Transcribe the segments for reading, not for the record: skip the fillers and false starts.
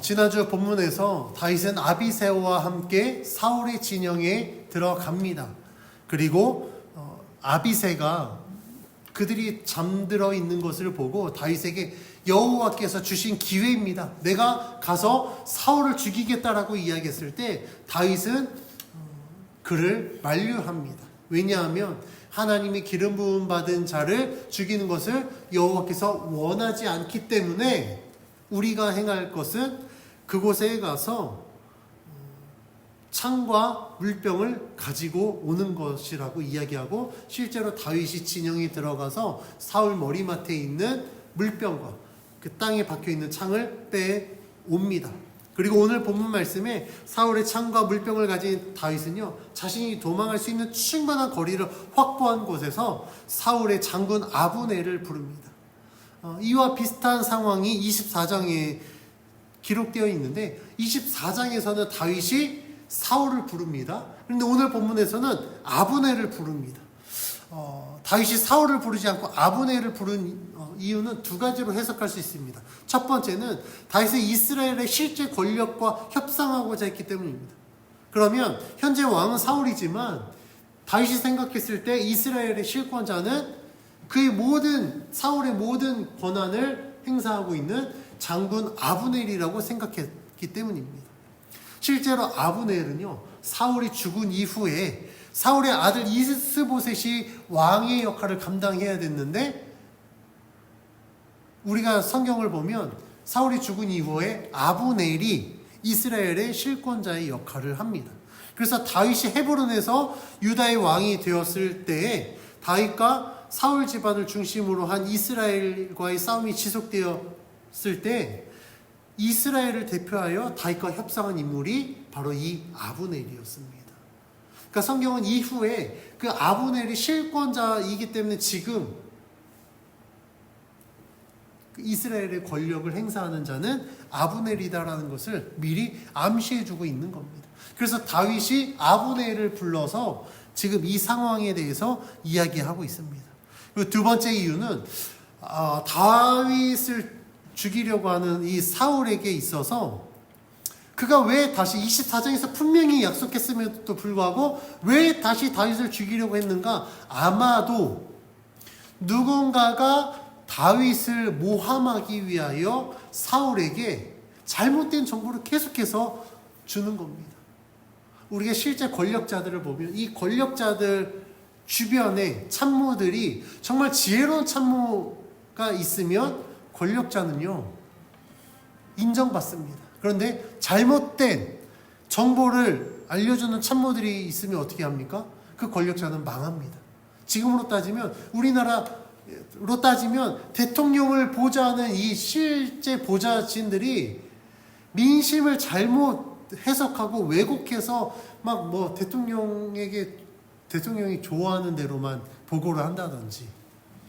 지난주 본문에서 다윗은 아비새와 함께 사울의 진영에 들어갑니다. 그리고 아비새가 그들이 잠들어 있는 것을 보고 다윗에게 여호와께서 주신 기회입니다. 내가 가서 사울을 죽이겠다라고 이야기했을 때 다윗은 그를 만류합니다. 왜냐하면 하나님이 기름 부음 받은 자를 죽이는 것을 여호와께서 원하지 않기 때문에 우리가 행할 것은 그곳에 가서 창과 물병을 가지고 오는 것이라고 이야기하고, 실제로 다윗이 진영에 들어가서 사울 머리맡에 있는 물병과 그 땅에 박혀있는 창을 빼옵니다. 그리고 오늘 본문 말씀에 사울의 창과 물병을 가진 다윗은요, 자신이 도망할 수 있는 충분한 거리를 확보한 곳에서 사울의 장군 아브넬을 부릅니다. 이와 비슷한 상황이 24장에 기록되어 있는데, 24장에서는 다윗이 사울을 부릅니다. 그런데 오늘 본문에서는 아브넬을 부릅니다. 다윗이 사울을 부르지 않고 아브넬을 부른 이유는 두 가지로 해석할 수 있습니다. 첫 번째는 다윗은 이스라엘의 실제 권력과 협상하고자 했기 때문입니다. 그러면 현재 왕은 사울이지만 다윗이 생각했을 때 이스라엘의 실권자는 그의 사울의 모든 권한을 행사하고 있는 장군 아브넬이라고 생각했기 때문입니다. 실제로 아브넬은요, 사울이 죽은 이후에 사울의 아들 이스보셋이 왕의 역할을 감당해야 됐는데, 우리가 성경을 보면 사울이 죽은 이후에 아브넬이 이스라엘의 실권자의 역할을 합니다. 그래서 다윗이 헤브론에서 유다의 왕이 되었을 때에 다윗과 사울 집안을 중심으로 한 이스라엘과의 싸움이 지속되었을 때 이스라엘을 대표하여 다윗과 협상한 인물이 바로 이 아브넬이었습니다. 그러니까 성경은 이후에 그 아브넬이 실권자이기 때문에 지금 이스라엘의 권력을 행사하는 자는 아브넬이다라는 것을 미리 암시해주고 있는 겁니다. 그래서 다윗이 아브넬을 불러서 지금 이 상황에 대해서 이야기하고 있습니다. 그리고 두 번째 이유는 다윗을 죽이려고 하는 이 사울에게 있어서 그가 왜 다시 24장에서 분명히 약속했음에도 불구하고 왜 다시 다윗을 죽이려고 했는가? 아마도 누군가가 다윗을 모함하기 위하여 사울에게 잘못된 정보를 계속해서 주는 겁니다. 우리가 실제 권력자들을 보면 이 권력자들 주변에 참모들이 정말 지혜로운 참모가 있으면 권력자는요, 인정받습니다. 그런데 잘못된 정보를 알려주는 참모들이 있으면 어떻게 합니까? 그 권력자는 망합니다. 지금으로 따지면, 우리나라로 따지면 대통령을 보좌하는 이 실제 보좌진들이 민심을 잘못 해석하고 왜곡해서 막 대통령이 좋아하는 대로만 보고를 한다든지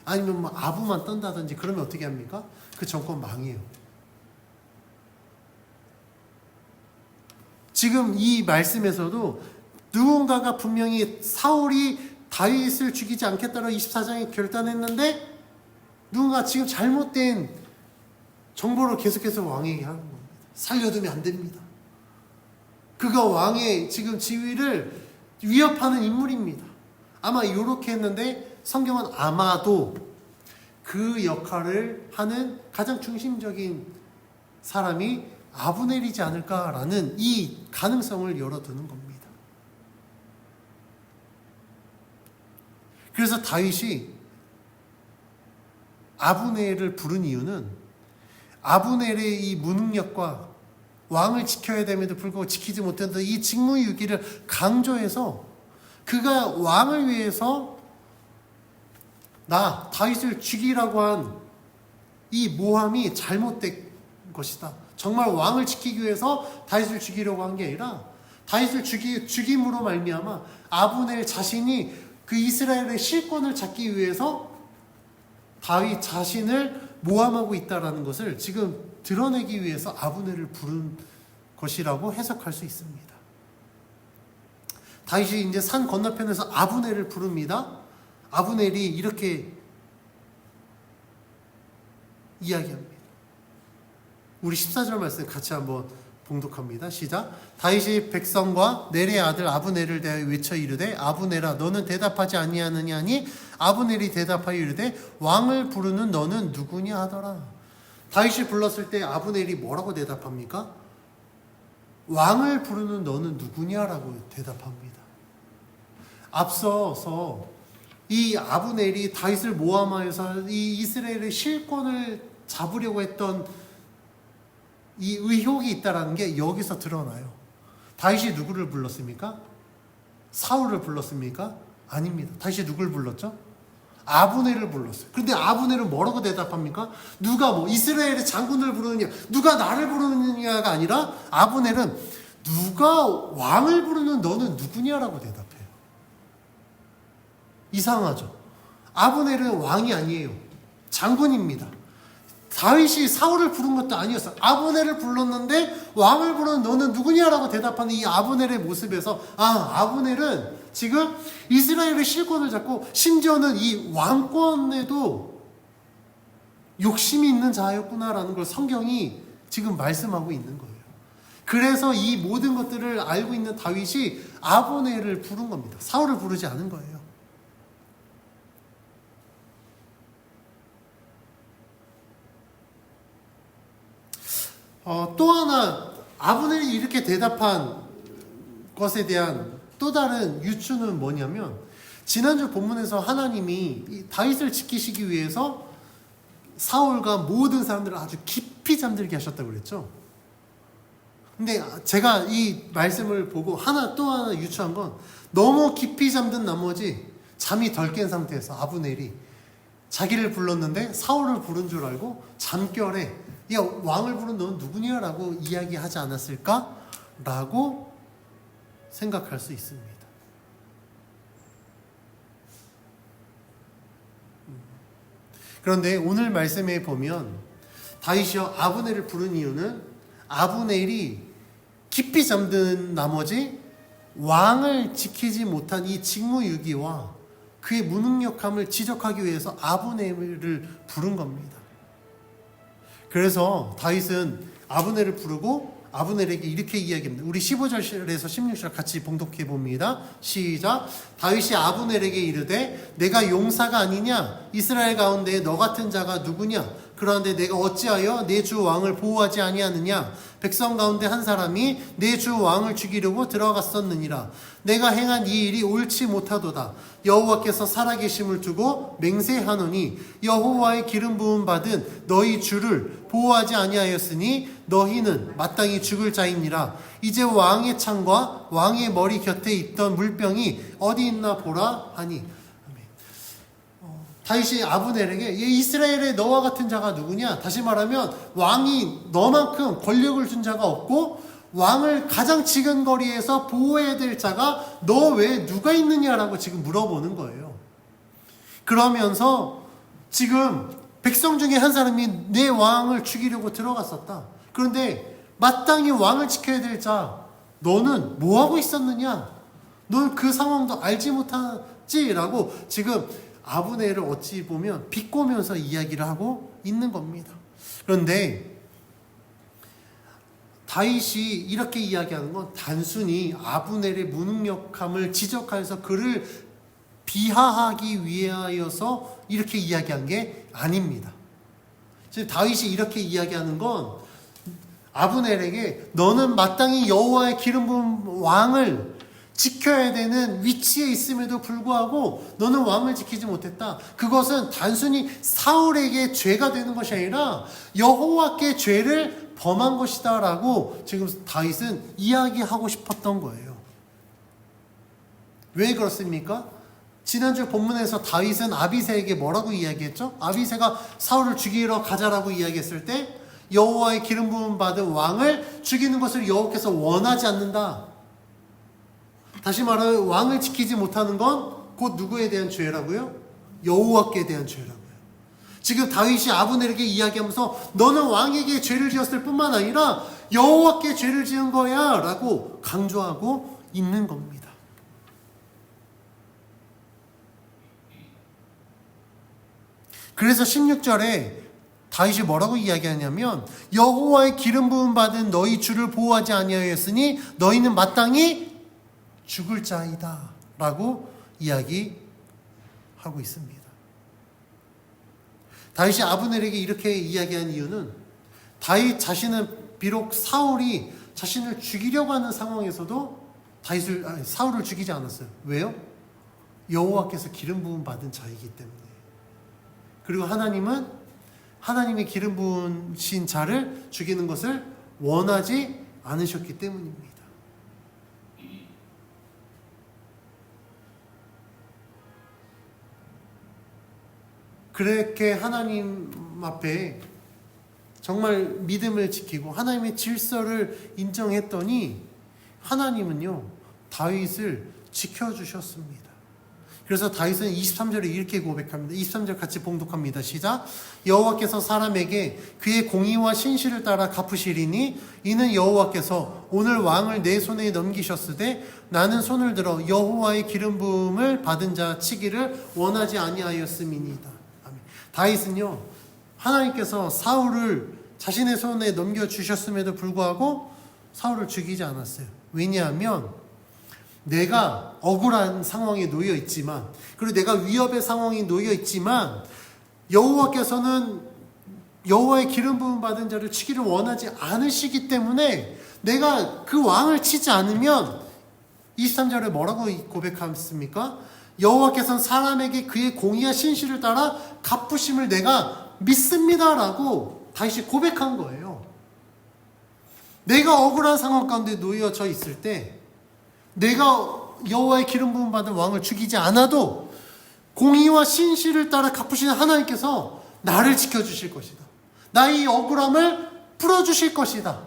아니면 아부만 떤다든지 그러면 어떻게 합니까? 그 정권 망해요. 지금 이 말씀에서도 누군가가 분명히 사울이 다윗을 죽이지 않겠다고 24장에 결단했는데 누군가 지금 잘못된 정보를 계속해서 왕에게 하는 겁니다. 살려두면 안 됩니다. 그가 왕의 지금 지위를 위협하는 인물입니다. 아마 이렇게 했는데 성경은 아마도 그 역할을 하는 가장 중심적인 사람이 아브넬이지 않을까라는 이 가능성을 열어두는 겁니다. 그래서 다윗이 아브넬을 부른 이유는 아브넬의 이 무능력과 왕을 지켜야 됨에도 불구하고 지키지 못했던 이 직무유기를 강조해서 그가 왕을 위해서 다윗을 죽이라고 한 이 모함이 잘못된 것이다. 정말 왕을 지키기 위해서 다윗을 죽이려고 한 게 아니라 다윗을 죽임으로 말미암아 아브넬 자신이 그 이스라엘의 실권을 잡기 위해서 다윗 자신을 모함하고 있다는 것을 지금 드러내기 위해서 아브넬을 부른 것이라고 해석할 수 있습니다. 다윗이 이제 산 건너편에서 아브넬을 부릅니다. 아브넬이 이렇게 이야기합니다. 우리 14절 말씀 같이 한번 봉독합니다. 시작. 다윗이 백성과 넬의 아들 아브넬을 대하여 외쳐 이르되 아브넬아 너는 대답하지 아니하느냐니 아브넬이 대답하여 이르되 왕을 부르는 너는 누구냐 하더라. 다윗이 불렀을 때 아브넬이 뭐라고 대답합니까? 왕을 부르는 너는 누구냐라고 대답합니다. 앞서서 이 아브넬이 다윗을 모함하여서 이 이스라엘의 실권을 잡으려고 했던 이 의혹이 있다라는 게 여기서 드러나요. 다윗이 누구를 불렀습니까? 사울을 불렀습니까? 아닙니다. 다윗이 누굴 불렀죠? 아브넬을 불렀어요. 그런데 아브넬은 뭐라고 대답합니까? 누가 이스라엘의 장군을 부르느냐, 누가 나를 부르느냐가 아니라 아브넬은 누가 왕을 부르는 너는 누구냐라고 대답해요. 이상하죠? 아브넬은 왕이 아니에요. 장군입니다. 다윗이 사울을 부른 것도 아니었어. 아브넬을 불렀는데 왕을 부르는 너는 누구냐라고 대답하는 이 아브넬의 모습에서 아브넬은 지금 이스라엘의 실권을 잡고 심지어는 이 왕권에도 욕심이 있는 자였구나라는 걸 성경이 지금 말씀하고 있는 거예요. 그래서 이 모든 것들을 알고 있는 다윗이 아브넬을 부른 겁니다. 사울을 부르지 않은 거예요. 또 하나 아브넬이 이렇게 대답한 것에 대한 또 다른 유추는 뭐냐면 지난주 본문에서 하나님이 다윗을 지키시기 위해서 사울과 모든 사람들을 아주 깊이 잠들게 하셨다고 그랬죠. 근데 제가 이 말씀을 보고 또 하나 유추한 건 너무 깊이 잠든 나머지 잠이 덜 깬 상태에서 아브넬이 자기를 불렀는데 사울을 부른 줄 알고 잠결에 야 왕을 부른 너는 누구냐라고 이야기하지 않았을까? 라고 생각할 수 있습니다. 그런데 오늘 말씀에 보면 다윗이 아브넬을 부른 이유는 아브넬이 깊이 잠든 나머지 왕을 지키지 못한 이 직무유기와 그의 무능력함을 지적하기 위해서 아브넬을 부른 겁니다. 그래서 다윗은 아브넬을 부르고 아브넬에게 이렇게 이야기합니다. 우리 15절에서 16절 같이 봉독해 봅니다. 시작. 다윗이 아브넬에게 이르되 내가 용사가 아니냐? 이스라엘 가운데 너 같은 자가 누구냐? 그런데 내가 어찌하여 내 주 왕을 보호하지 아니하느냐? 백성 가운데 한 사람이 내 주 왕을 죽이려고 들어갔었느니라. 내가 행한 이 일이 옳지 못하도다. 여호와께서 살아계심을 두고 맹세하노니 여호와의 기름 부음 받은 너희 주를 보호하지 아니하였으니 너희는 마땅히 죽을 자이니라. 이제 왕의 창과 왕의 머리 곁에 있던 물병이 어디 있나 보라 하니. 다윗이 아브넬에게 이스라엘의 너와 같은 자가 누구냐? 다시 말하면 왕이 너만큼 권력을 준 자가 없고 왕을 가장 지근거리에서 보호해야 될 자가 너 외에 누가 있느냐라고 지금 물어보는 거예요. 그러면서 지금 백성 중에 한 사람이 내 왕을 죽이려고 들어갔었다. 그런데 마땅히 왕을 지켜야 될 자, 너는 뭐하고 있었느냐? 넌 그 상황도 알지 못하지라고 지금 아브넬을 어찌 보면 비꼬면서 이야기를 하고 있는 겁니다. 그런데 다윗이 이렇게 이야기하는 건 단순히 아브넬의 무능력함을 지적하여서 그를 비하하기 위하여서 이렇게 이야기한 게 아닙니다. 지금 다윗이 이렇게 이야기하는 건 아브넬에게 너는 마땅히 여호와의 기름 부은 왕을 지켜야 되는 위치에 있음에도 불구하고 너는 왕을 지키지 못했다. 그것은 단순히 사울에게 죄가 되는 것이 아니라 여호와께 죄를 범한 것이다 라고 지금 다윗은 이야기하고 싶었던 거예요. 왜 그렇습니까? 지난주 본문에서 다윗은 아비새에게 뭐라고 이야기했죠? 아비새가 사울을 죽이러 가자라고 이야기했을 때 여호와의 기름 부음 받은 왕을 죽이는 것을 여호와께서 원하지 않는다. 다시 말하면 왕을 지키지 못하는 건 곧 누구에 대한 죄라고요? 여호와께 대한 죄라고요. 지금 다윗이 아브넬에게 이야기하면서 너는 왕에게 죄를 지었을 뿐만 아니라 여호와께 죄를 지은 거야 라고 강조하고 있는 겁니다. 그래서 16절에 다윗이 뭐라고 이야기하냐면 여호와의 기름 부음 받은 너희 주를 보호하지 아니하였으니 너희는 마땅히 죽을 자이다 라고 이야기하고 있습니다. 다윗이 아브넬에게 이렇게 이야기한 이유는 다윗 자신은 비록 사울이 자신을 죽이려고 하는 상황에서도 사울을 죽이지 않았어요. 왜요? 여호와께서 기름 부음 받은 자이기 때문에. 그리고 하나님은 하나님의 기름 부으신 자를 죽이는 것을 원하지 않으셨기 때문입니다. 그렇게 하나님 앞에 정말 믿음을 지키고 하나님의 질서를 인정했더니 하나님은요 다윗을 지켜주셨습니다. 그래서 다윗은 23절에 이렇게 고백합니다. 23절 같이 봉독합니다. 시작. 여호와께서 사람에게 그의 공의와 신실을 따라 갚으시리니 이는 여호와께서 오늘 왕을 내 손에 넘기셨으되 나는 손을 들어 여호와의 기름 부음을 받은 자 치기를 원하지 아니하였음이니이다. 아멘. 다윗은요 하나님께서 사울을 자신의 손에 넘겨주셨음에도 불구하고 사울을 죽이지 않았어요. 왜냐하면 내가 억울한 상황에 놓여 있지만 그리고 내가 위협의 상황에 놓여 있지만 여호와께서는 여호와의 기름 부음 받은 자를 치기를 원하지 않으시기 때문에 내가 그 왕을 치지 않으면 23절에 뭐라고 고백했습니까? 여호와께서는 사람에게 그의 공의와 신실을 따라 갚으심을 내가 믿습니다라고 다시 고백한 거예요. 내가 억울한 상황 가운데 놓여져 있을 때 내가 여호와의 기름 부음 받은 왕을 죽이지 않아도 공의와 신실을 따라 갚으시는 하나님께서 나를 지켜주실 것이다. 나의 억울함을 풀어주실 것이다.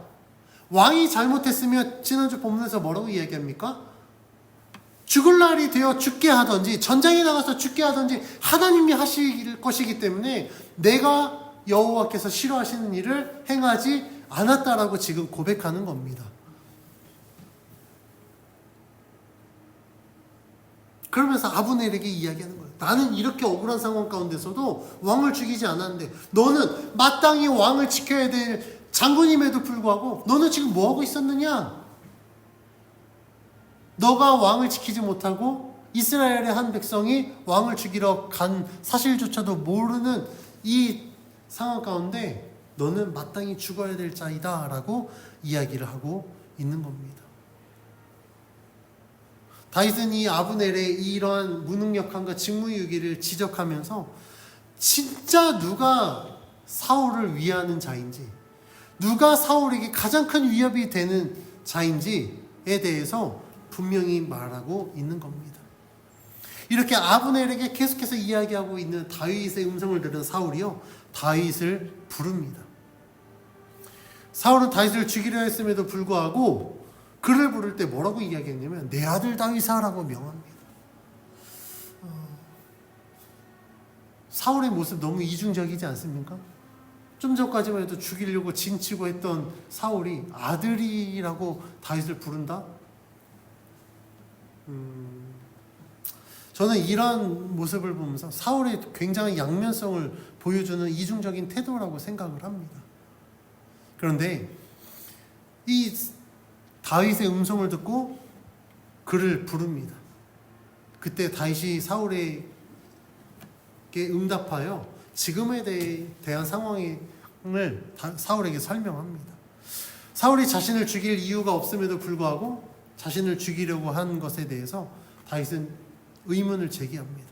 왕이 잘못했으면 지난주 본문에서 뭐라고 이야기합니까? 죽을 날이 되어 죽게 하든지 전장에 나가서 죽게 하든지 하나님이 하실 것이기 때문에 내가 여호와께서 싫어하시는 일을 행하지 않았다라고 지금 고백하는 겁니다. 그러면서 아브넬에게 이야기하는 거예요. 나는 이렇게 억울한 상황 가운데서도 왕을 죽이지 않았는데 너는 마땅히 왕을 지켜야 될 장군임에도 불구하고 너는 지금 뭐하고 있었느냐? 너가 왕을 지키지 못하고 이스라엘의 한 백성이 왕을 죽이러 간 사실조차도 모르는 이 상황 가운데 너는 마땅히 죽어야 될 자이다 라고 이야기를 하고 있는 겁니다. 다윗은 이 아브넬의 이러한 무능력함과 직무유기를 지적하면서 진짜 누가 사울을 위하는 자인지 누가 사울에게 가장 큰 위협이 되는 자인지에 대해서 분명히 말하고 있는 겁니다. 이렇게 아브넬에게 계속해서 이야기하고 있는 다윗의 음성을 들은 사울이요 다윗을 부릅니다. 사울은 다윗을 죽이려 했음에도 불구하고 그를 부를 때 뭐라고 이야기했냐면 내 아들 다윗아 라고 명합니다. 사울의 모습 너무 이중적이지 않습니까? 좀 전까지만 해도 죽이려고 진치고 했던 사울이 아들이라고 다윗을 부른다? 저는 이런 모습을 보면서 사울의 굉장히 양면성을 보여주는 이중적인 태도라고 생각을 합니다. 그런데 이 다윗의 음성을 듣고 그를 부릅니다. 그때 다윗이 사울에게 응답하여 지금에 대한 상황을 사울에게 설명합니다. 사울이 자신을 죽일 이유가 없음에도 불구하고 자신을 죽이려고 한 것에 대해서 다윗은 의문을 제기합니다.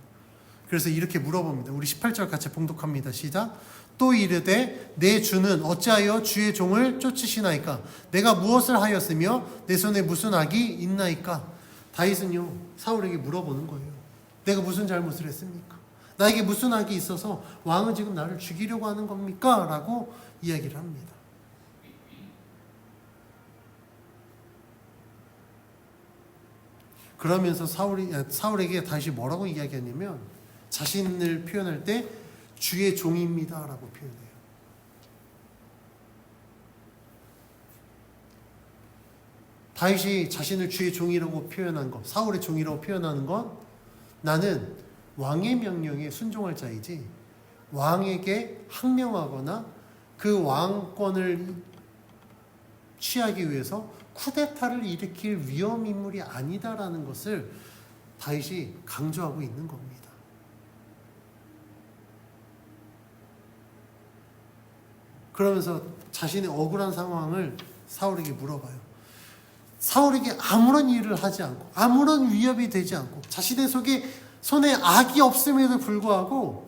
그래서 이렇게 물어봅니다. 우리 18절 같이 봉독합니다. 시작. 또 이르되 내 주는 어찌하여 주의 종을 쫓으시나이까? 내가 무엇을 하였으며 내 손에 무슨 악이 있나이까? 다윗은요 사울에게 물어보는 거예요. 내가 무슨 잘못을 했습니까? 나에게 무슨 악이 있어서 왕은 지금 나를 죽이려고 하는 겁니까? 라고 이야기를 합니다. 그러면서 사울에게 다시 뭐라고 이야기하냐면 자신을 표현할 때 주의 종입니다 라고 표현해요. 다윗이 자신을 주의 종이라고 표현한 것, 사울의 종이라고 표현하는 건 나는 왕의 명령에 순종할 자이지 왕에게 항명하거나 그 왕권을 취하기 위해서 쿠데타를 일으킬 위험 인물이 아니다라는 것을 다윗이 강조하고 있는 겁니다. 그러면서 자신의 억울한 상황을 사울에게 물어봐요. 사울에게 아무런 일을 하지 않고 아무런 위협이 되지 않고 자신의 손에 악이 없음에도 불구하고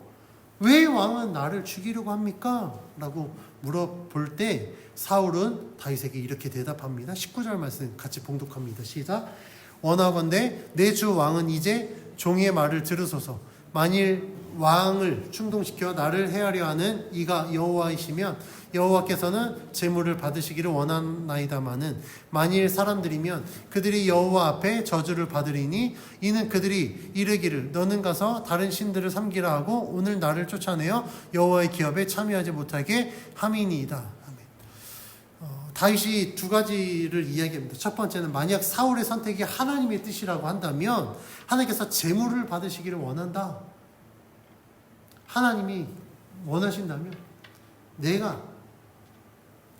왜 왕은 나를 죽이려고 합니까? 라고 물어볼 때 사울은 다윗에게 이렇게 대답합니다. 19절 말씀 같이 봉독합니다. 시작. 원하건대 내 주 왕은 이제 종의 말을 들으소서. 만일 왕을 충동시켜 나를 해하려 하는 이가 여호와이시면 여호와께서는 제물을 받으시기를 원하나이다마는 만일 사람들이면 그들이 여호와 앞에 저주를 받으리니 이는 그들이 이르기를 너는 가서 다른 신들을 섬기라 하고 오늘 나를 쫓아내어 여호와의 기업에 참여하지 못하게 함이니이다. 다윗이 두 가지를 이야기합니다. 첫 번째는 만약 사울의 선택이 하나님의 뜻이라고 한다면 하나님께서 제물을 받으시기를 원한다. 하나님이 원하신다면 내가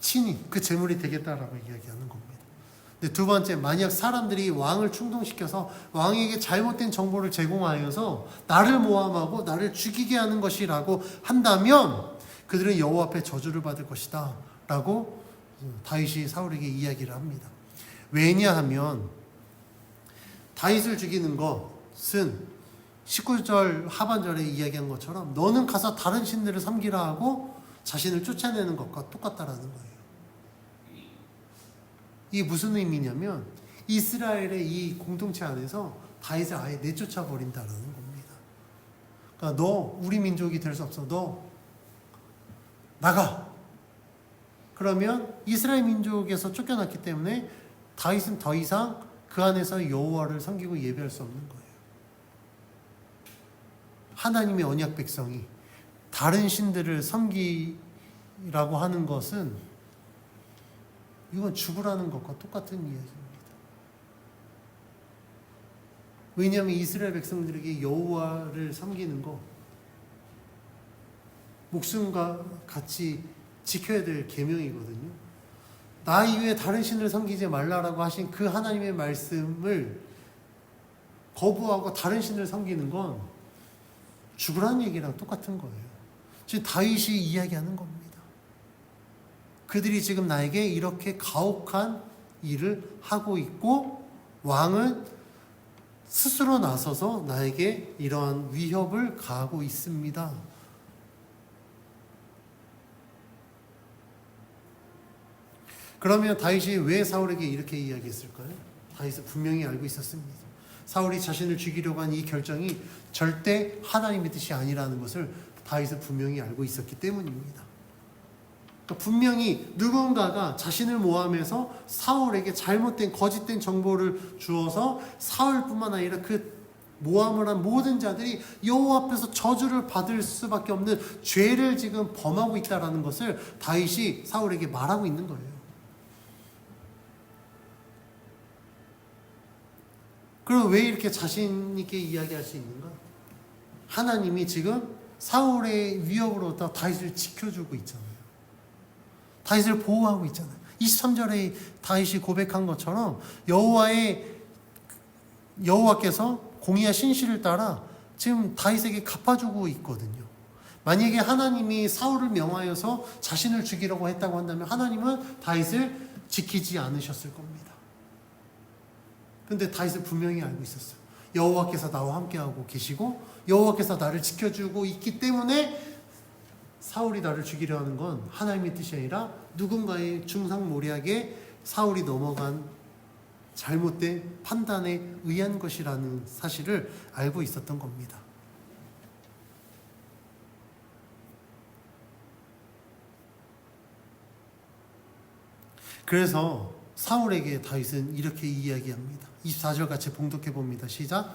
친히 그 제물이 되겠다라고 이야기하는 겁니다. 근데 두 번째, 만약 사람들이 왕을 충동시켜서 왕에게 잘못된 정보를 제공하여서 나를 모함하고 나를 죽이게 하는 것이라고 한다면 그들은 여호와 앞에 저주를 받을 것이다 라고 다윗이 사울에게 이야기를 합니다. 왜냐하면 다윗을 죽이는 것은 19절 하반절에 이야기한 것처럼 너는 가서 다른 신들을 섬기라 하고 자신을 쫓아내는 것과 똑같다라는 거예요. 이게 무슨 의미냐면 이스라엘의 이 공동체 안에서 다윗을 아예 내쫓아 버린다라는 겁니다. 그러니까 너 우리 민족이 될 수 없어. 너 나가. 그러면 이스라엘 민족에서 쫓겨났기 때문에 다윗은 더 이상 그 안에서 여호와를 섬기고 예배할 수 없는 거예요. 하나님의 언약 백성이 다른 신들을 섬기라고 하는 것은 이건 죽으라는 것과 똑같은 이야기입니다. 왜냐하면 이스라엘 백성들에게 여호와를 섬기는 거 목숨과 같이 지켜야 될 계명이거든요. 나 이외에 다른 신을 섬기지 말라라고 하신 그 하나님의 말씀을 거부하고 다른 신을 섬기는 건 죽으라는 얘기랑 똑같은 거예요. 지금 다윗이 이야기하는 겁니다. 그들이 지금 나에게 이렇게 가혹한 일을 하고 있고 왕은 스스로 나서서 나에게 이러한 위협을 가하고 있습니다. 그러면 다윗이 왜 사울에게 이렇게 이야기했을까요? 다윗은 분명히 알고 있었습니다. 사울이 자신을 죽이려고 한 이 결정이 절대 하나님의 뜻이 아니라는 것을 다윗은 분명히 알고 있었기 때문입니다. 그러니까 분명히 누군가가 자신을 모함해서 사울에게 잘못된 거짓된 정보를 주어서 사울뿐만 아니라 그 모함을 한 모든 자들이 여호와 앞에서 저주를 받을 수밖에 없는 죄를 지금 범하고 있다는 것을 다윗이 사울에게 말하고 있는 거예요. 그럼 왜 이렇게 자신 있게 이야기할 수 있는가? 하나님이 지금 사울의 위협으로부터 다윗을 지켜주고 있잖아요. 다윗을 보호하고 있잖아요. 23절에 다윗이 고백한 것처럼 여호와께서 공의와 신실을 따라 지금 다윗에게 갚아주고 있거든요. 만약에 하나님이 사울을 명하여서 자신을 죽이려고 했다고 한다면 하나님은 다윗을 지키지 않으셨을 겁니다. 근데 다윗은 분명히 알고 있었어요. 여호와께서 나와 함께하고 계시고 여호와께서 나를 지켜주고 있기 때문에 사울이 나를 죽이려 하는 건 하나님의 뜻이 아니라 누군가의 중상모략에 사울이 넘어간 잘못된 판단에 의한 것이라는 사실을 알고 있었던 겁니다. 그래서 사울에게 다윗은 이렇게 이야기합니다. 24절 같이 봉독해 봅니다. 시작.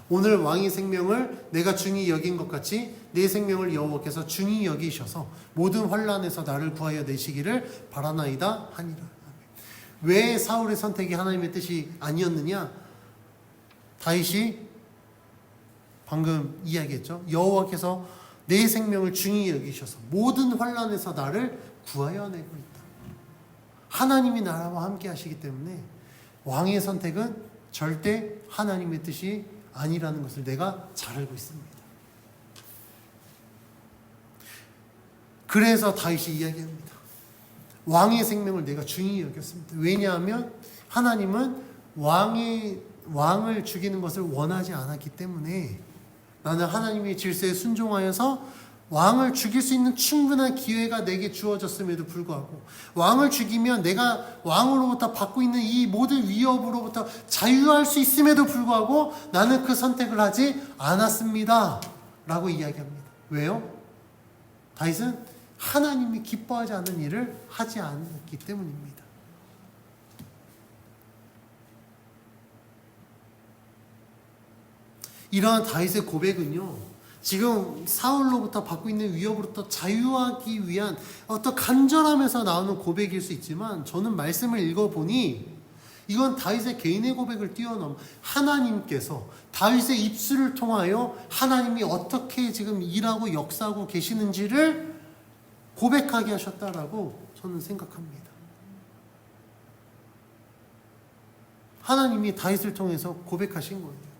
오늘 왕의 생명을 내가 중히 여긴 것 같이 내 생명을 여호와께서 중히 여기셔서 모든 환난에서 나를 구하여 내시기를 바라나이다 하니라. 왜 사울의 선택이 하나님의 뜻이 아니었느냐? 다윗이 방금 이야기했죠. 여호와께서 내 생명을 중히 여기셔서 모든 환난에서 나를 구하여 내고 있다. 하나님이 나와 함께 하시기 때문에 왕의 선택은 절대 하나님의 뜻이 아니라는 것을 내가 잘 알고 있습니다. 그래서 다윗이 이야기합니다. 왕의 생명을 내가 중히 여겼습니다. 왜냐하면 하나님은 왕을 죽이는 것을 원하지 않았기 때문에 나는 하나님의 질서에 순종하여서 왕을 죽일 수 있는 충분한 기회가 내게 주어졌음에도 불구하고 왕을 죽이면 내가 왕으로부터 받고 있는 이 모든 위협으로부터 자유할 수 있음에도 불구하고 나는 그 선택을 하지 않았습니다. 라고 이야기합니다. 왜요? 다윗은 하나님이 기뻐하지 않는 일을 하지 않았기 때문입니다. 이러한 다윗의 고백은요, 지금 사울로부터 받고 있는 위협으로부터 자유하기 위한 어떤 간절함에서 나오는 고백일 수 있지만 저는 말씀을 읽어보니 이건 다윗의 개인의 고백을 뛰어넘어 하나님께서 다윗의 입술을 통하여 하나님이 어떻게 지금 일하고 역사하고 계시는지를 고백하게 하셨다라고 저는 생각합니다. 하나님이 다윗을 통해서 고백하신 거예요.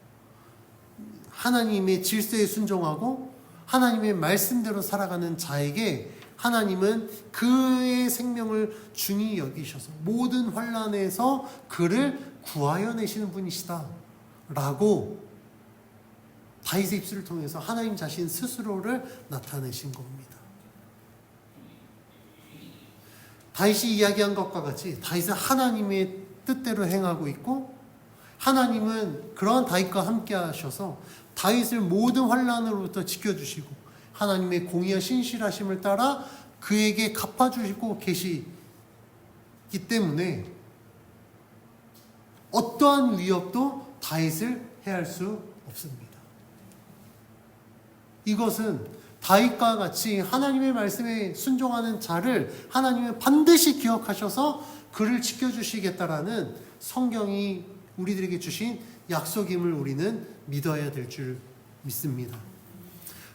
하나님의 질서에 순종하고 하나님의 말씀대로 살아가는 자에게 하나님은 그의 생명을 중히 여기셔서 모든 환난에서 그를 구하여 내시는 분이시다 라고 다윗의 입술을 통해서 하나님 자신 스스로를 나타내신 겁니다. 다윗이 이야기한 것과 같이 다윗은 하나님의 뜻대로 행하고 있고 하나님은 그러한 다윗과 함께 하셔서 다윗을 모든 환난으로부터 지켜주시고 하나님의 공의와 신실하심을 따라 그에게 갚아주시고 계시기 때문에 어떠한 위협도 다윗을 해할 수 없습니다. 이것은 다윗과 같이 하나님의 말씀에 순종하는 자를 하나님은 반드시 기억하셔서 그를 지켜주시겠다라는 성경이 우리들에게 주신 약속임을 우리는 믿어야 될 줄 믿습니다.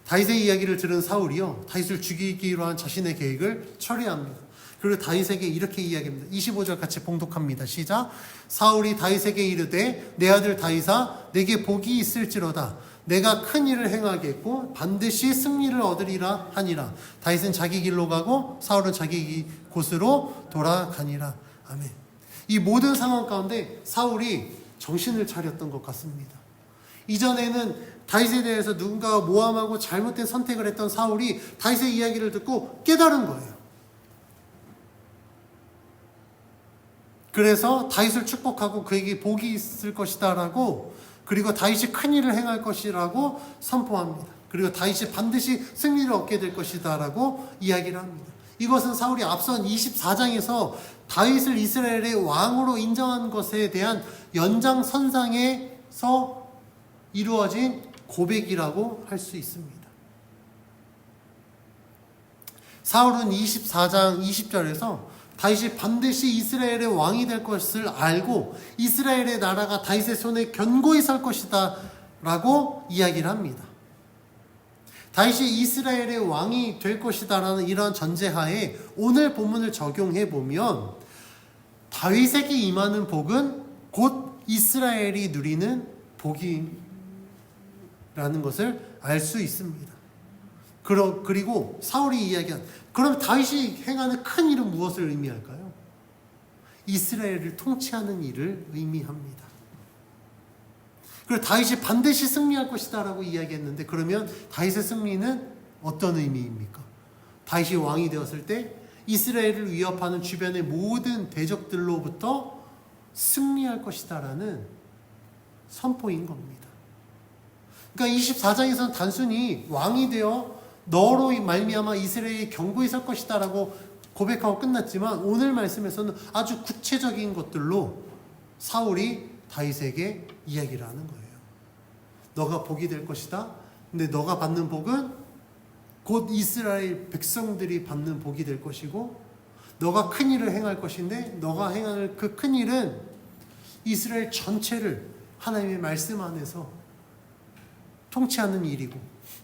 다윗의 이야기를 들은 사울이요, 다윗을 죽이기로 한 자신의 계획을 처리합니다. 그리고 다윗에게 이렇게 이야기합니다. 25절 같이 봉독합니다. 시작. 사울이 다윗에게 이르되 내 아들 다윗아 내게 복이 있을지로다. 내가 큰 일을 행하겠고 반드시 승리를 얻으리라 하니라. 다윗은 자기 길로 가고 사울은 자기 곳으로 돌아가니라. 아멘. 이 모든 상황 가운데 사울이 정신을 차렸던 것 같습니다. 이전에는 다윗에 대해서 누군가가 모함하고 잘못된 선택을 했던 사울이 다윗의 이야기를 듣고 깨달은 거예요. 그래서 다윗을 축복하고 그에게 복이 있을 것이다 라고, 그리고 다윗이 큰 일을 행할 것이라고 선포합니다. 그리고 다윗이 반드시 승리를 얻게 될 것이다 라고 이야기를 합니다. 이것은 사울이 앞선 24장에서 다윗을 이스라엘의 왕으로 인정한 것에 대한 연장선상에서 이루어진 고백이라고 할 수 있습니다. 사울은 24장 20절에서 다윗이 반드시 이스라엘의 왕이 될 것을 알고 이스라엘의 나라가 다윗의 손에 견고히 설 것이다 라고 이야기를 합니다. 다윗이 이스라엘의 왕이 될 것이다 라는 이런 전제하에 오늘 본문을 적용해 보면 다윗에게 임하는 복은 곧 이스라엘이 누리는 복이라는 것을 알 수 있습니다. 그리고 사울이 이야기한, 그럼 다윗이 행하는 큰 일은 무엇을 의미할까요? 이스라엘을 통치하는 일을 의미합니다. 그리고 다윗이 반드시 승리할 것이다 라고 이야기했는데, 그러면 다윗의 승리는 어떤 의미입니까? 다윗이 왕이 되었을 때 이스라엘을 위협하는 주변의 모든 대적들로부터 승리할 것이다 라는 선포인 겁니다. 그러니까 24장에서는 단순히 왕이 되어 너로 말미암아 이스라엘이 견고히 설 것이다 라고 고백하고 끝났지만, 오늘 말씀에서는 아주 구체적인 것들로 사울이 다윗에게 이야기를 하는 거예요. 너가 복이 될 것이다. 근데 너가 받는 복은 곧 이스라엘 백성들이 받는 복이 될 것이고, 너가 큰 일을 행할 것인데 너가 행할 그 큰 일은 이스라엘 전체를 하나님의 말씀 안에서 통치하는 일이고,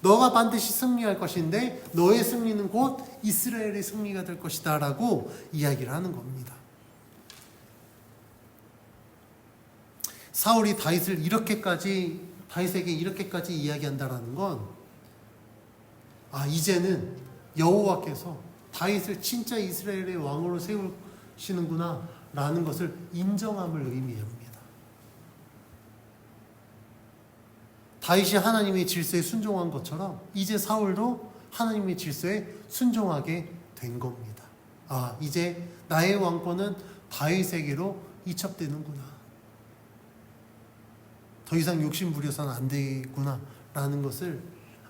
너가 반드시 승리할 것인데 너의 승리는 곧 이스라엘의 승리가 될 것이다 라고 이야기를 하는 겁니다. 사울이 다윗에게 이렇게까지 이야기한다라는 건 이제는 여호와께서 다윗을 진짜 이스라엘의 왕으로 세우시는구나 라는 것을 인정함을 의미합니다. 다윗이 하나님의 질서에 순종한 것처럼 이제 사울도 하나님의 질서에 순종하게 된 겁니다. 이제 나의 왕권은 다윗에게로 이첩되는구나. 더 이상 욕심 부려서는 안 되구나 라는 것을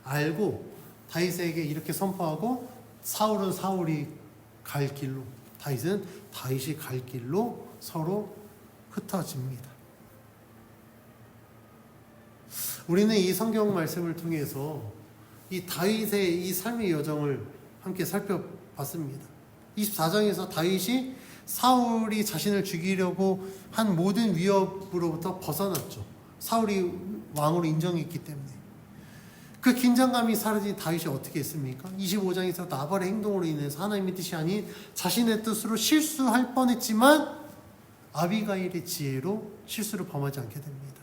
알고 다윗에게 이렇게 선포하고 사울은 사울이 갈 길로, 다윗은 다윗이 갈 길로 서로 흩어집니다. 우리는 이 성경 말씀을 통해서 이 다윗의 이 삶의 여정을 함께 살펴봤습니다. 24장에서 다윗이 사울이 자신을 죽이려고 한 모든 위협으로부터 벗어났죠. 사울이 왕으로 인정했기 때문에. 그 긴장감이 사라진 다윗이 어떻게 했습니까? 25장에서 나발의 행동으로 인해서 하나님의 뜻이 아닌 자신의 뜻으로 실수할 뻔했지만 아비가일의 지혜로 실수를 범하지 않게 됩니다.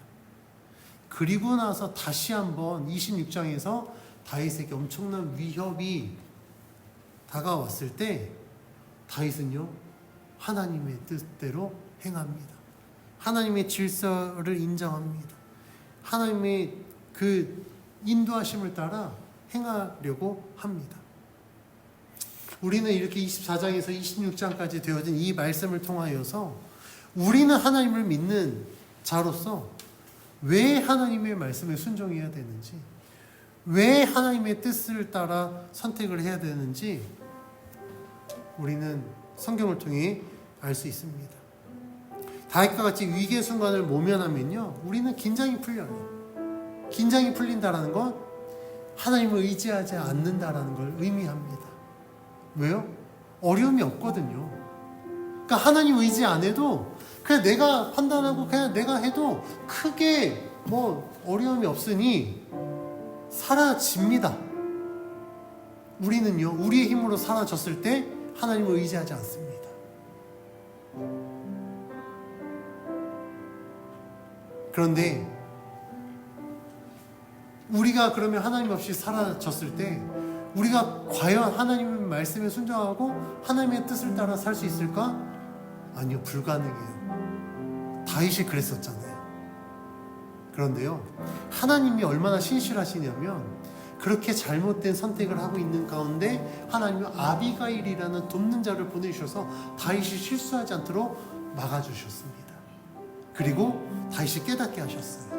그리고 나서 다시 한번 26장에서 다윗에게 엄청난 위협이 다가왔을 때 다윗은요, 하나님의 뜻대로 행합니다. 하나님의 질서를 인정합니다. 하나님의 그 인도하심을 따라 행하려고 합니다. 우리는 이렇게 24장에서 26장까지 되어진 이 말씀을 통하여서 우리는 하나님을 믿는 자로서 왜 하나님의 말씀에 순종해야 되는지, 왜 하나님의 뜻을 따라 선택을 해야 되는지 우리는 성경을 통해 알 수 있습니다. 다윗과 같이 위기의 순간을 모면하면요, 우리는 긴장이 풀려요. 긴장이 풀린다라는 건 하나님을 의지하지 않는다라는 걸 의미합니다. 왜요? 어려움이 없거든요. 그러니까 하나님 의지 안 해도 그냥 내가 판단하고 그냥 내가 해도 크게 어려움이 없으니 사라집니다. 우리는요, 우리의 힘으로 사라졌을 때 하나님을 의지하지 않습니다. 그런데 우리가 그러면 하나님 없이 사라졌을 때 우리가 과연 하나님의 말씀에 순종하고 하나님의 뜻을 따라 살 수 있을까? 아니요, 불가능해요. 다윗이 그랬었잖아요. 그런데요, 하나님이 얼마나 신실하시냐면 그렇게 잘못된 선택을 하고 있는 가운데 하나님은 아비가일이라는 돕는 자를 보내주셔서 다윗이 실수하지 않도록 막아주셨습니다. 그리고 다윗이 깨닫게 하셨어요.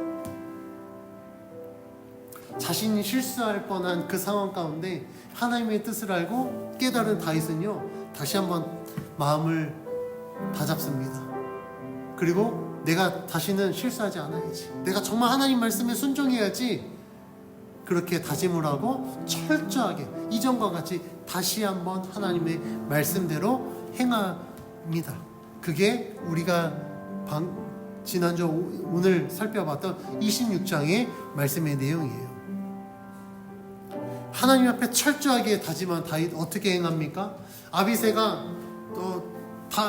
자신이 실수할 뻔한 그 상황 가운데 하나님의 뜻을 알고 깨달은 다윗은요, 다시 한번 마음을 다잡습니다. 그리고 내가 다시는 실수하지 않아야지, 내가 정말 하나님 말씀에 순종해야지, 그렇게 다짐을 하고 철저하게 이전과 같이 다시 한번 하나님의 말씀대로 행합니다. 그게 우리가 지난주 오늘 살펴봤던 26장의 말씀의 내용이에요. 하나님 앞에 철저하게 다짐한 다윗 어떻게 행합니까? 아비새가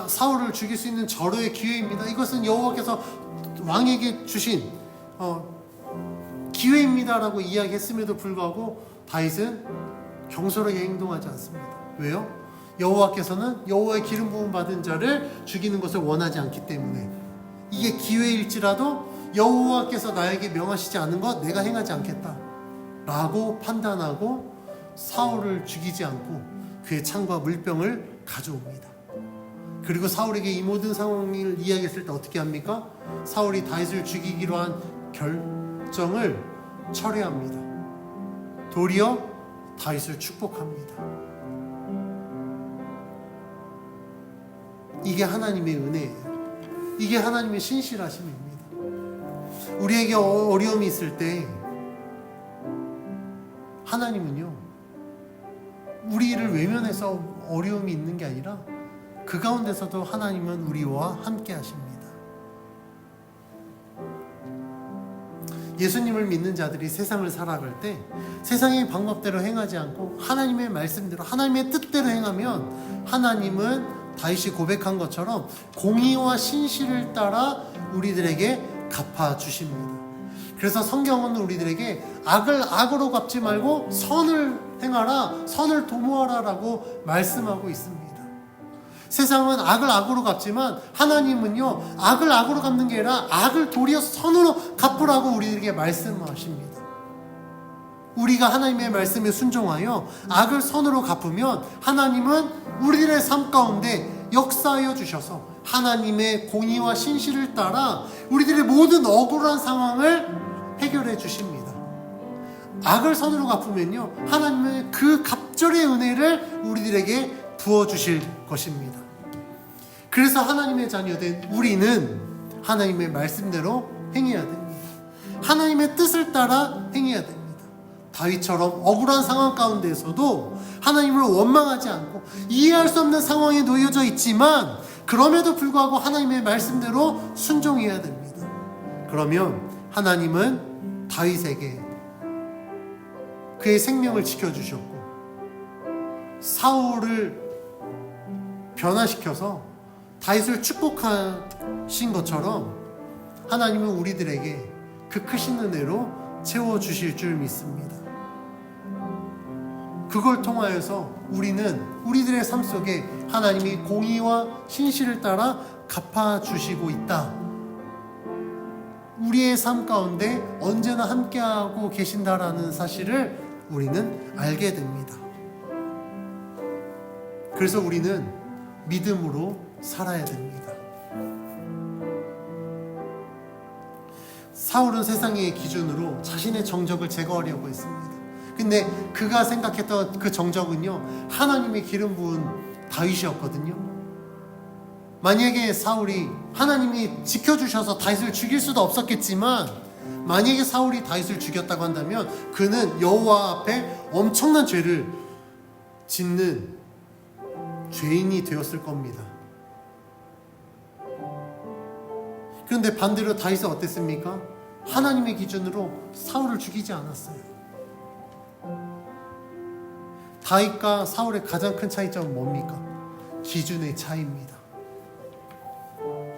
사울을 죽일 수 있는 절호의 기회입니다. 이것은 여호와께서 왕에게 주신 기회입니다라고 이야기했음에도 불구하고 다윗은 경솔하게 행동하지 않습니다. 왜요? 여호와께서는 여호와의 기름 부음 받은 자를 죽이는 것을 원하지 않기 때문에, 이게 기회일지라도 여호와께서 나에게 명하시지 않은 것 내가 행하지 않겠다 라고 판단하고 사울을 죽이지 않고 그의 창과 물병을 가져옵니다. 그리고 사울에게 이 모든 상황을 이야기했을 때 어떻게 합니까? 사울이 다윗을 죽이기로 한 결정을 철회합니다. 도리어 다윗을 축복합니다. 이게 하나님의 은혜예요. 이게 하나님의 신실하심입니다. 우리에게 어려움이 있을 때 하나님은요, 우리를 외면해서 어려움이 있는 게 아니라 그 가운데서도 하나님은 우리와 함께 하십니다. 예수님을 믿는 자들이 세상을 살아갈 때 세상의 방법대로 행하지 않고 하나님의 말씀대로 하나님의 뜻대로 행하면 하나님은 다윗이 고백한 것처럼 공의와 신실을 따라 우리들에게 갚아주십니다. 그래서 성경은 우리들에게 악을 악으로 갚지 말고 선을 행하라, 선을 도모하라 라고 말씀하고 있습니다. 세상은 악을 악으로 갚지만 하나님은요, 악을 악으로 갚는 게 아니라 악을 도리어 선으로 갚으라고 우리들에게 말씀하십니다. 우리가 하나님의 말씀에 순종하여 악을 선으로 갚으면 하나님은 우리들의 삶 가운데 역사하여 주셔서 하나님의 공의와 신실을 따라 우리들의 모든 억울한 상황을 해결해 주십니다. 악을 선으로 갚으면요, 하나님은 그 갑절의 은혜를 우리들에게 부어주실 것입니다. 그래서 하나님의 자녀된 우리는 하나님의 말씀대로 행해야 됩니다. 하나님의 뜻을 따라 행해야 됩니다. 다윗처럼 억울한 상황 가운데서도 하나님을 원망하지 않고 이해할 수 없는 상황에 놓여져 있지만 그럼에도 불구하고 하나님의 말씀대로 순종해야 됩니다. 그러면 하나님은 다윗에게 그의 생명을 지켜주셨고 사울을 변화시켜서 다윗을 축복하신 것처럼 하나님은 우리들에게 그 크신 은혜로 채워주실 줄 믿습니다. 그걸 통하여서 우리는 우리들의 삶 속에 하나님이 공의와 신실을 따라 갚아주시고 있다. 우리의 삶 가운데 언제나 함께하고 계신다라는 사실을 우리는 알게 됩니다. 그래서 우리는 믿음으로 살아야 됩니다. 사울은 세상의 기준으로 자신의 정적을 제거하려고 했습니다. 근데 그가 생각했던 그 정적은요, 하나님의 기름 부은 다윗이었거든요. 만약에 사울이 하나님이 지켜주셔서 다윗을 죽일 수도 없었겠지만 만약에 사울이 다윗을 죽였다고 한다면 그는 여호와 앞에 엄청난 죄를 짓는 죄인이 되었을 겁니다. 그런데 반대로 다윗은 어땠습니까? 하나님의 기준으로 사울을 죽이지 않았어요. 다윗과 사울의 가장 큰 차이점은 뭡니까? 기준의 차이입니다.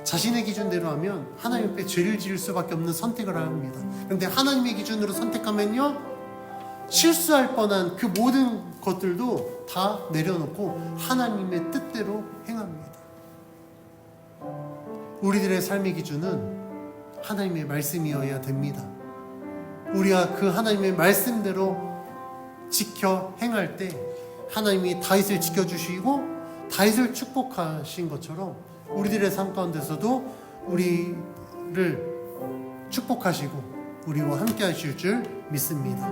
자신의 기준대로 하면 하나님 앞에 죄를 지을 수밖에 없는 선택을 합니다. 그런데 하나님의 기준으로 선택하면요, 실수할 뻔한 그 모든 것들도 다 내려놓고 하나님의 뜻대로 행합니다. 우리들의 삶의 기준은 하나님의 말씀이어야 됩니다. 우리가 그 하나님의 말씀대로 지켜 행할 때 하나님이 다윗을 지켜주시고 다윗을 축복하신 것처럼 우리들의 삶 가운데서도 우리를 축복하시고 우리와 함께 하실 줄 믿습니다.